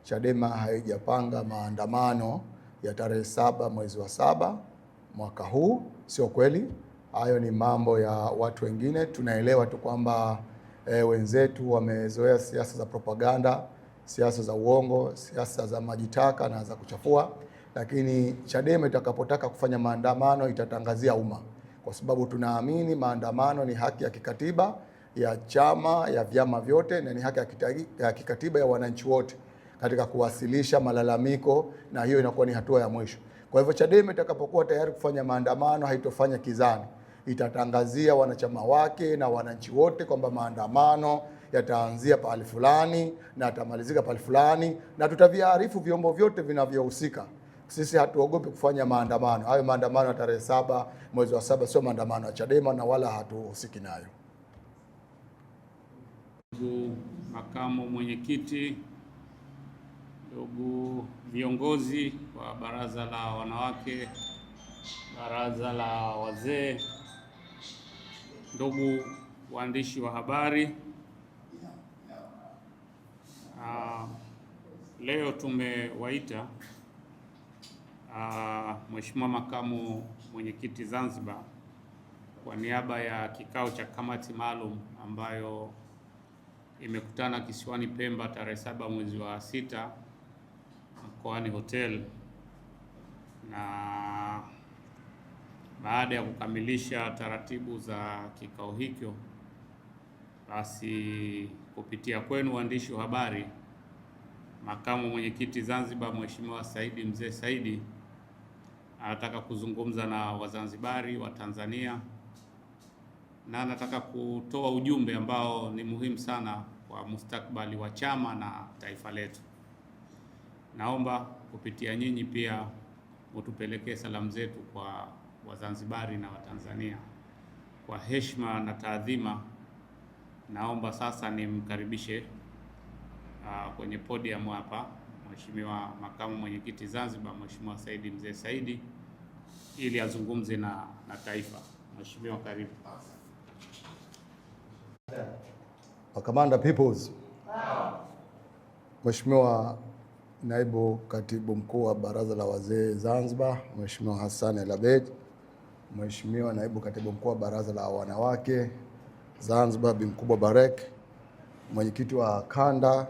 Chadema haijapanga maandamano ya tarehe 7 mwezi wa 7 mwaka huu. Sio kweli, hayo ni mambo ya watu wengine. Tunaelewa tu kwamba wenzetu wamezoea siasa za propaganda, siasa za uongo, siasa za majitaka na za kuchafua, lakini Chadema itakapotaka kufanya maandamano itatangazia umma, kwa sababu tunaamini maandamano ni haki ya kikatiba ya chama, ya vyama vyote, na ni haki ya kikatiba ya wananchi wote katika kuwasilisha malalamiko, na hiyo inakuwa ni hatua ya mwisho. Kwa hivyo Chadema itakapokuwa tayari kufanya maandamano haitofanya kizani, itatangazia wanachama wake na wananchi wote kwamba maandamano yataanzia pahali fulani na yatamalizika pahali fulani, na tutaviarifu vyombo vyote vinavyohusika. Sisi hatuogopi kufanya maandamano. Hayo maandamano ya tarehe 7 mwezi wa 7 sio maandamano ya Chadema na wala hatuhusiki nayo. Ndugu makamu mwenyekiti, ndugu viongozi wa baraza la wanawake, baraza la wazee, ndugu waandishi wa habari, leo tumewaita Mheshimiwa makamu mwenyekiti Zanzibar kwa niaba ya kikao cha kamati maalum ambayo imekutana kisiwani Pemba tarehe 7 mwezi wa 6 mkoani Hotel, na baada ya kukamilisha taratibu za kikao hicho, basi kupitia kwenu waandishi wa habari, makamu mwenyekiti Zanzibar Mheshimiwa Saidi Mzee Saidi anataka kuzungumza na Wazanzibari wa Tanzania, na anataka kutoa ujumbe ambao ni muhimu sana kwa mustakabali wa chama na taifa letu. Naomba kupitia nyinyi pia mutupelekee salamu zetu kwa Wazanzibari na Watanzania. Kwa heshima na taadhima, naomba sasa nimkaribishe kwenye podium hapa Mheshimiwa makamu mwenyekiti Zanzibar Mheshimiwa Saidi Mzee Saidi ili azungumze na taifa. Mheshimiwa, karibu. Wakamanda peoples. Mheshimiwa naibu katibu mkuu wa baraza la wazee Zanzibar Mheshimiwa Hassan El Abed, Mheshimiwa naibu katibu mkuu wa baraza la wanawake Zanzibar Bi Mkubwa Barek, mwenyekiti wa kanda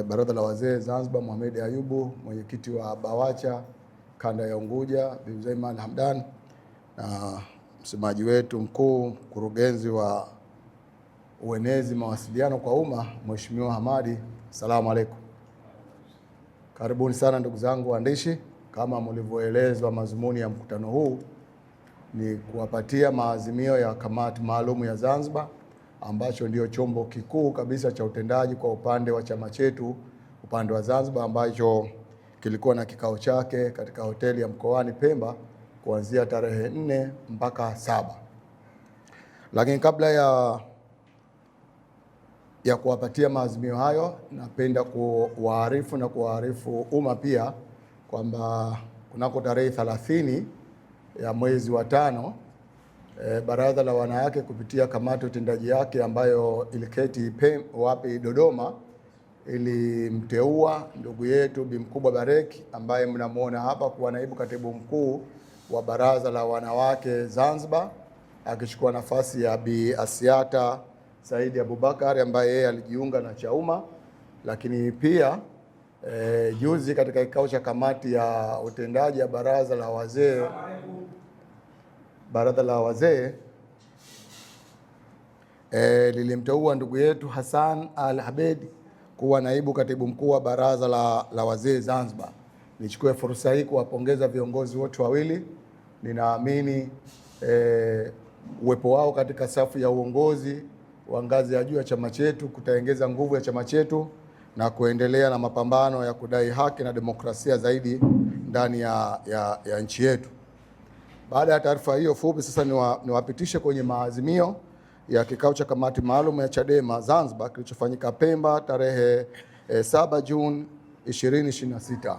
baraza la wazee Zanzibar Mohamed Ayubu, mwenyekiti wa Bawacha kanda ya Unguja Bi Zaiman Hamdan, na msemaji wetu mkuu mkurugenzi wa uenezi mawasiliano kwa umma Mheshimiwa Hamadi. Asalamu alaykum. Karibuni sana ndugu zangu waandishi. Kama mlivyoelezwa, madhumuni ya mkutano huu ni kuwapatia maazimio ya kamati maalum ya Zanzibar, ambacho ndio chombo kikuu kabisa cha utendaji kwa upande wa chama chetu upande wa Zanzibar, ambacho kilikuwa na kikao chake katika hoteli ya mkoani Pemba kuanzia tarehe 4 mpaka 7. Lakini kabla ya kuwapatia maazimio hayo, napenda kuwaarifu umma pia kwamba kunako tarehe 30 ya mwezi wa 5 baraza la wanawake kupitia kamati utendaji yake ambayo iliketi Dodoma, ilimteua ndugu yetu Bi Mkubwa Barek ambaye mnamuona hapa kuwa naibu katibu mkuu wa baraza la wanawake Zanzibar, akichukua nafasi ya Bi Asiata Saidi Abubakar ambaye yeye alijiunga na Chauma. Lakini pia juzi katika kikao cha kamati ya utendaji ya baraza la wazee lilimteua ndugu yetu Hassan Al Abed kuwa naibu katibu mkuu wa baraza la wazee Zanzibar. Nichukue fursa hii kuwapongeza viongozi wote wawili. Ninaamini uwepo wao katika safu ya uongozi wa ngazi ya juu ya chama chetu kutaongeza nguvu ya chama chetu na kuendelea na mapambano ya kudai haki na demokrasia zaidi ndani ya nchi yetu. Baada ya taarifa hiyo fupi, sasa niwapitishe kwenye maazimio ya kikao cha kamati maalum ya Chadema Zanzibar kilichofanyika Pemba tarehe 7 Juni 2026.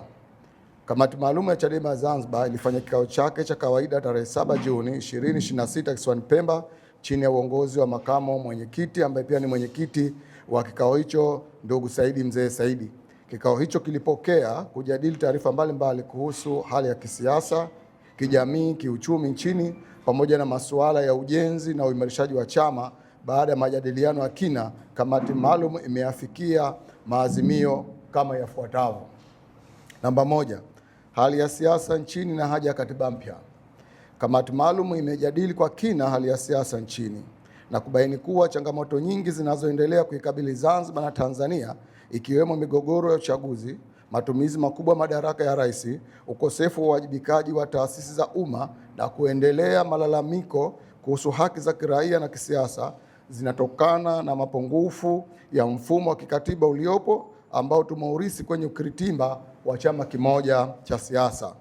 Kamati maalum ya Chadema Zanzibar ilifanya kikao chake cha kawaida tarehe 7 Juni 2026 kisiwani Pemba chini ya uongozi wa makamu mwenyekiti ambaye pia ni mwenyekiti wa kikao hicho ndugu Saidi Mzee Saidi. Kikao hicho kilipokea kujadili taarifa mbalimbali kuhusu hali ya kisiasa, kijamii, kiuchumi nchini pamoja na masuala ya ujenzi na uimarishaji wa chama. Baada ya majadiliano ya kina, kamati maalum imeafikia maazimio kama yafuatavyo. Namba moja, hali ya siasa nchini na haja ya katiba mpya. Kamati maalum imejadili kwa kina hali ya siasa nchini na kubaini kuwa changamoto nyingi zinazoendelea kuikabili Zanzibar na Tanzania, ikiwemo migogoro ya uchaguzi, matumizi makubwa madaraka ya rais, ukosefu wa uwajibikaji wa taasisi za umma na kuendelea malalamiko kuhusu haki za kiraia na kisiasa, zinatokana na mapungufu ya mfumo wa kikatiba uliopo ambao tumeurisi kwenye ukiritimba wa chama kimoja cha siasa.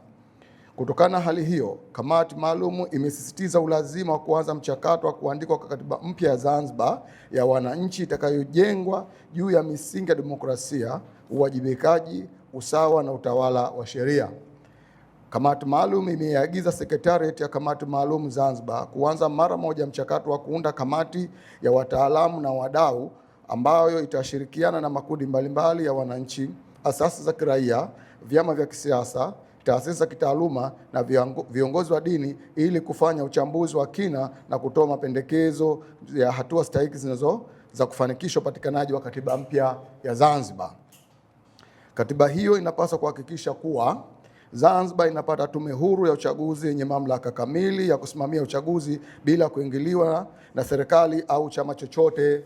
Kutokana na hali hiyo, kamati maalum imesisitiza ulazima wa kuanza mchakato wa kuandikwa kwa katiba mpya ya Zanzibar ya wananchi itakayojengwa juu ya misingi ya demokrasia, uwajibikaji, usawa na utawala wa sheria. Kamati maalum imeagiza sekretarieti ya kamati maalum Zanzibar kuanza mara moja mchakato wa kuunda kamati ya wataalamu na wadau ambayo itashirikiana na makundi mbalimbali ya wananchi, asasi za kiraia, vyama vya kisiasa, taasisi za kitaaluma na viongozi wa dini ili kufanya uchambuzi wa kina na kutoa mapendekezo ya hatua stahiki za kufanikisha upatikanaji wa katiba mpya ya Zanzibar. Katiba hiyo inapaswa kuhakikisha kuwa Zanzibar inapata tume huru ya uchaguzi yenye mamlaka kamili ya kusimamia uchaguzi bila kuingiliwa na serikali au chama chochote